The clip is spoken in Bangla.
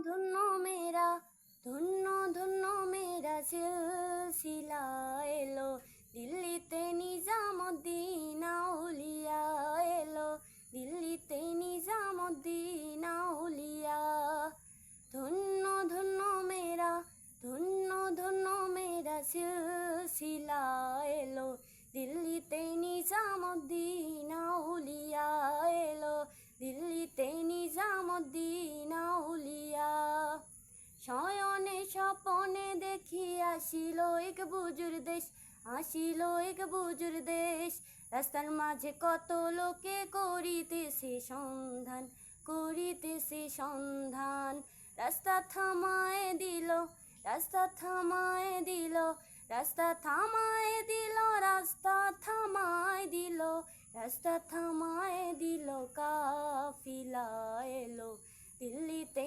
ধন্য মেরা, ধন্য ধন্য মেরা সিলসিলা এলো, দিল্লিতে নিজামুদ্দিন আউলিয়া এলো, দিল্লিতে নিজামুদ্দিন আউলিয়া। ধন্য ধন্য মেরা, ধন্য ধন্য মেরা সিলসিলা এলো, দিল্লিতে নিজামুদ্দিন আউলিয়া এলো, দিল্লিতে নিজামুদ্দিন আউলিয়া। শয়নে স্বপনে দেখি আসিল এক বুজুর দেশ, আসিল এক বুজুর দেশ। রাস্তার মাঝে কত লোকে করিতেছে সন্ধান, করিতেছে সন্ধান। রাস্তা থামায় দিল, রাস্তা থামায় দিল, রাস্তা থামায় দিল, রাস্তা থামায় দিল, রাস্তা থামায় দিল, কাফিলা এলো, দিল্লিতে